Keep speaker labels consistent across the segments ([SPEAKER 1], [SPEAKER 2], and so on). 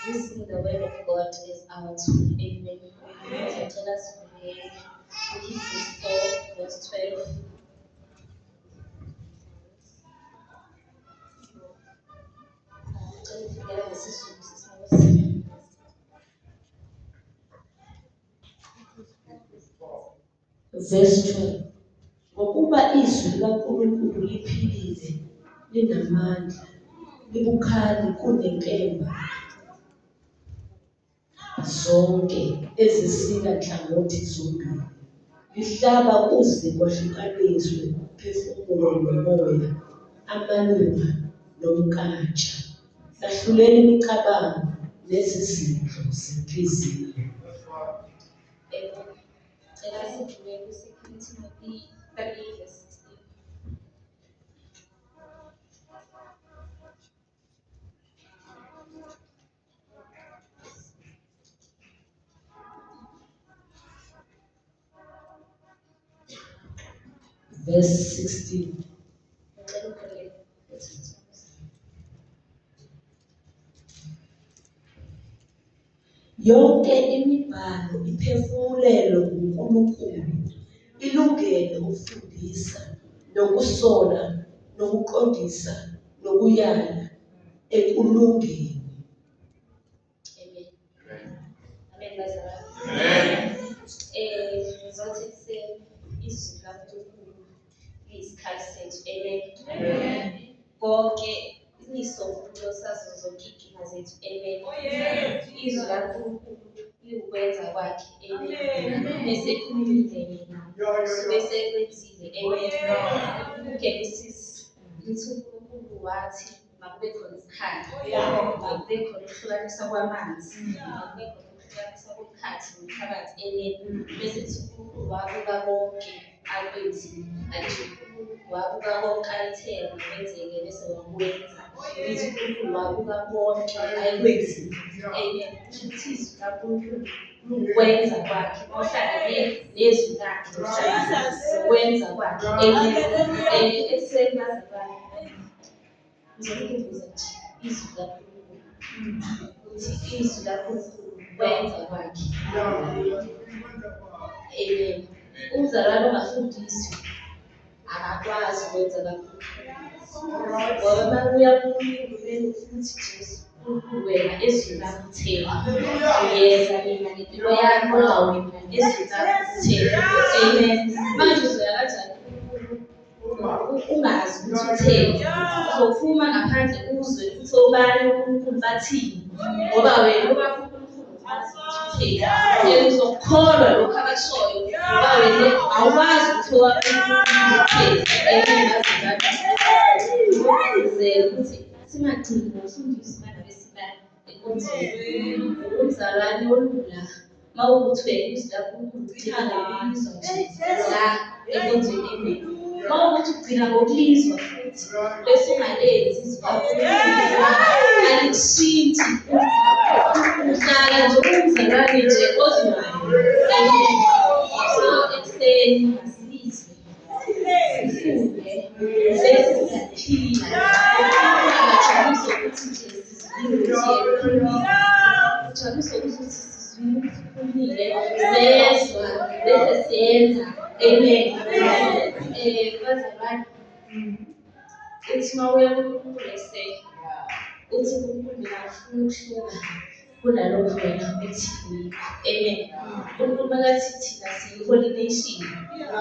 [SPEAKER 1] Using the word of God is our tool. Amen. So tell us Hebrews 4, verse 12. Verse 12. Ngokuba izwi likaNkulunkulu liphilile, linamandla, libukhali kunenkemba zonke ezisika nhlangothi zombili. Lihlaba kuze kwahlukaniswe umphefumulo nomoya, amalunga nomnkantsha. Lahlulela imicabango nezizindlo zenhliziyo. Verse 16. Yonke imibhalo iphefumulelwe nguNkulunkulu, ilungele ukufundisa, nokusola, nokuqondisa, nokuyala ekulungeni. Amen. Amen, bazalwane. Amen. Ngizothi izwi likaNkulunkulu liyisikhathi sethu. Amen. Konke liyisombululo sazo zonke inkinga zethu. Amen. Izwi likaNkulunkulu liwukwenza kwakhe. Amen. Bese khulumile yena. Bese kwenzile. Amen. Genesis lithi uNkulunkulu wathi makube khona isikhathi. Makube khona ukuhlukanisa kwamanzi. Makube khona ukuhlukanisa komkhathi nomhlabathi. Amen. Bese kuthi uNkulunkulu wabuka konke akwenzile. Alisho uNkulunkulu wabuka konke ayithele kwenzeke bese wakwenza. Lithi uNkulunkulu wabuka konke ayikwenzile. Amen. Izwi likaNkulunkulu lukwenza kwakhe. Ohlangene nezwi lakhe. Ukwenza kwakhe. Amen. Ekuseni bazalwane. Ngizokhumbula nje izwi likaNkulunkulu. Ukuthi izwi likaNkulunkulu ukwenza kwakhe. Amen. Umzalwane ongafundiswa akakwazi ukwenza kakhulu. Ngoba uma uya kuNkulunkulu futhi Jesu, uNkulunkulu wena ezwi lakho uthela. Uyeza mina ngempilo yami kodwa wena ezwi lakho uthela. Amen. Manje uzoya kanjani ungazi ukuthi uthele? Uzophuma ngaphandle uzwe ukuthi obani uNkulunkulu bathini. Ngoba wena uma uNkulunkulu wazi ukuthi uthele, uzokukholwa lokho akushoyo. Ngoba wena awukwazi ukuthola uNkulunkulu uthele. Amen. Ukuthi singagcini ngokufundisa nabesilane enkonzweni. Umzalwane olula mawukuthi wena izwi likaNkulunkulu ugcina ngokulizwa nje la enkonzweni. Amen. Mawukuthi ugcina ngokulizwa futhi bese ungalenzi izwi likaNkulunkulu alikushinthi. Uhlala nje umzalwane nje ozwayo. So ekuseni asilizwe sifunde bese siyaphila. Ungajabulisa ukuthi nje ujabulisa ukuthi sizwile sikhulile sezwa bese siyenza. Amen. Bazalwane, uthi uma uya kuNkulunkulu eseke uthi uNkulunkulu ngiyafuna ukuhluka kunalokho wena uthi yikho. Amen. uNkulunkulu makathi thina siyi-holy nation,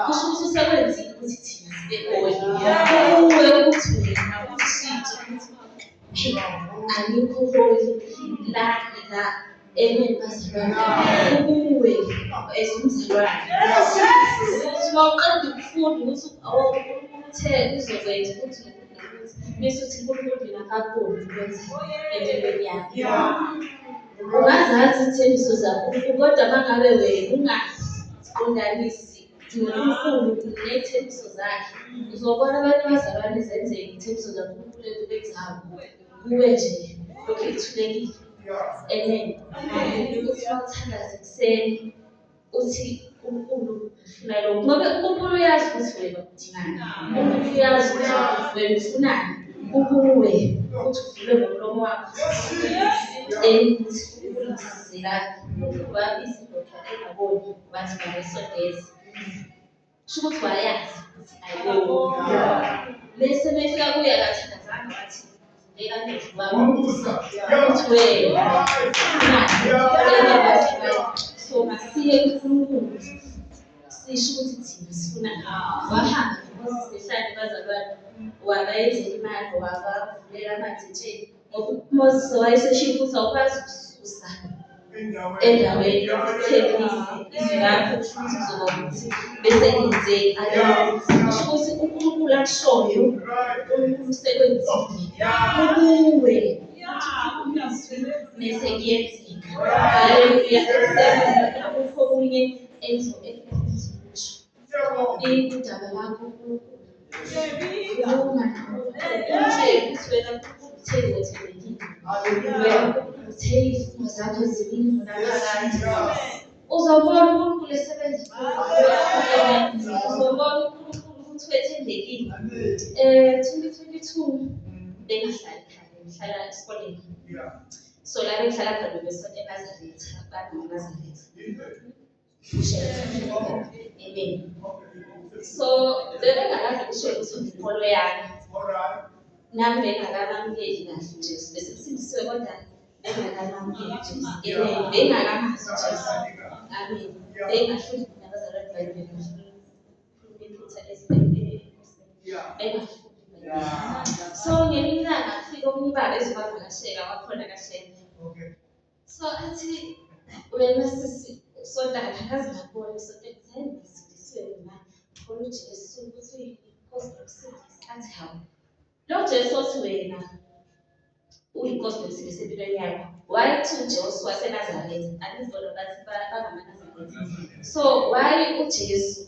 [SPEAKER 1] kusho ukuthi usekwenzile ukuthi thina sibe holy. Kuwe ukuthi wena ushintshe ukuthi alikho holy la. Amen. Bazalwane, kuwe umzalwane ukuthi uma uqeda ukufunda ukuthi uNkulunkulu uthe uzokwenza ukuthi nokuthi bese uthi uNkulunkulu mina akakuboni ukwenza empilweni yami. Ungazazi izithembiso zaNkulunkulu kodwa uma ngabe wena ungaziqondanisi noNkulunkulu nezithembiso zakhe, uzobona abantu abazalwane zenzeka izithembiso zaNkulunkulu ekubeni zabo kuwe nje lokhu ethulekile. Amen. Ukuthi mawuthandaza ekuseni uthi uNkulunkulu ufuna lokhu ngoba uNkulunkulu uyazi ukuthi wena udingani. uNkulunkulu uyazi ukuthi wena ufunani kuwe ukuthi uvule ngomlomo wakho ukuthi ukulungiselela wabiza indoda engaboni wathi makayisondeze. Kusho ukuthi wayazi ukuthi ayiboni. Bese befika kuye akathandazanga wathi ngeke amehlo wami ukuthi wena so masiye kuNkulunkulu sisho ukuthi thina sifuna wahamba noMoses ehlane bazalwane wabayenzela imali wabavulela amanzi etsheni ngoba uMoses wayeseshiye ukuthi awukwazi ukususa endaweni yokuthekisa izwi lakho futhi uzobona ukuthi bese lenzeki kusho ukuthi uNkulunkulu akushoyo uNkulunkulu usekwenzile kuwe bese kuyenzeka. Haleluya. Akukho okunye engizokusho indaba lakho ukhuluma ukuthi wena utheni wethembekile wena utheni izifundo zakho ziningi naphakade uzobona uNkulunkulu esebenza uzobona uNkulunkulu ukuthi wethembekile. 2022 bengihlala ekhaya ngihlala esikoleni so la bengihlala khona besonto eNazaretha abantu eNazaretha. Amen. So bengakazi kusho ukuthi nginkolo yami nami bengakamamukeli kahle Jesu bese kusindisiwe kodwa bengakamamukeli Jesu. Amen. Bengakamazi Jesu. Amen. Bengafuni nabazalwane bami bengafuni iphutha bengafuni. So ngelinye ilanga afika omunye ubaba ezobavakashela wakhona kahle. So athi wena sisi sonta akazi ngabona sonto ekuzeni ngisindisiwe mina khona uJesu ukuthi uyinkosi nokusindisa athi hawu lo Jesu othi wena uyinkosi nokusindisa empilweni yakho wayethi uJesu waseNazaretha anizibona bathi bangamaNazaretha so why uJesu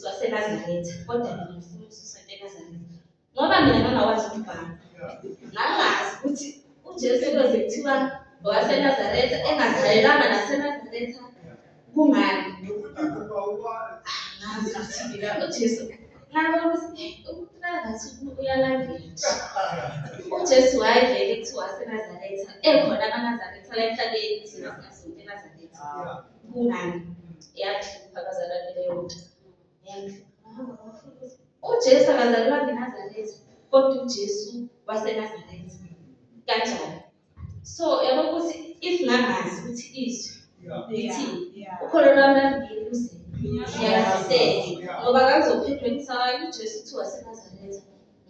[SPEAKER 1] waseNazaretha kodwa mina ngifuna ukusonto eNazaretha ngoba mina ngangawazi umbhalo ngangazi ukuthi uJesu kweze kuthiwa waseNazaretha engazalelanga naseNazaretha kungani uJesu uyalandela uJesu wayevele kuthiwa waseNazaretha ekhona amaNazaretha la emhlabeni thina singasonto eNazaretha kungani yahlupha abazalwane leyo nto uJesu akazalelwanga eNazaretha kodwa uJesu waseNazaretha kanjani. So yabo ukuthi if ngangazi ukuthi izwi lithi ukholo lwami lalungelize ngiyaziseke ngoba ngazophendula ngithi hayi uJesu uthi waseNazaretha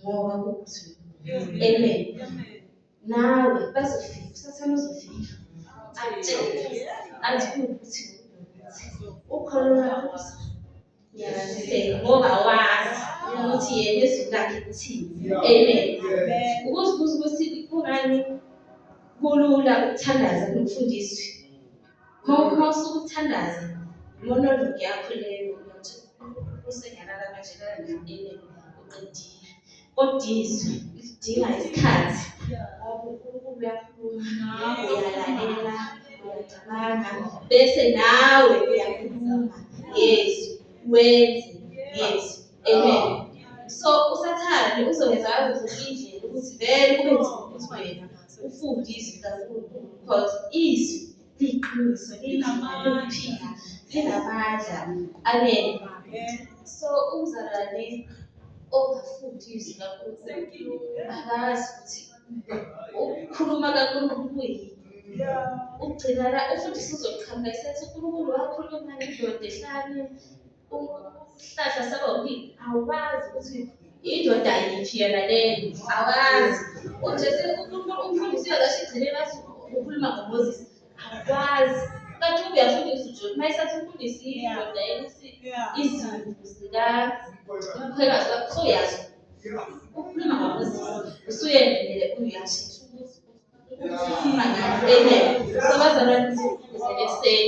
[SPEAKER 1] ngoba kuthi amen. Nawe bazofika usathana uzofika athi ukuthi ukholo lwami ngiyaziseke ngoba wazi ukuthi yena izwi lakhe lithini. Amen. Ukuzibuza ukuthi kungani kulula ukuthandaza nokufundiswa. Mawusuka ukuthandaza monologue yakho leyo usengalala manje kanjani uqedile. Kodwa izwi lidinga isikhathi ngoba uNkulunkulu uyakhuluma uyalalela uyacabanga bese nawe uyakhuluma ngezwi wenze ngezwi. Amen. So usathane uzokwenza ngazo zonke indlela ukuthi vele kube nzima ukuthi wena ufunde izwi kaNkulunkulu because izwi liyiqiniso liphila linamandla. Amen. So umzalwane ongafundi izwi kaNkulunkulu akazi ukuthi ukukhuluma kaNkulunkulu kuyini. Ugcina la ufundisa uzoqhamuka esethi uNkulunkulu wakhuluma nendoda ehlane uhlahla sabawulini awazi ukuthi indoda yiphi yona leyo awazi. uJesu umfundisi uyakasho igcine bathi ukhuluma ngoMoses akwazi kanti uyafundisa uJesu mayisathi umfundisi indoda izimvu zikaMkhwekazi wakho soyazi ukhuluma ngoMoses usuyendele uyashintsha ukuthi ukhuluma ngani. Amen. So bazalwane ekuseni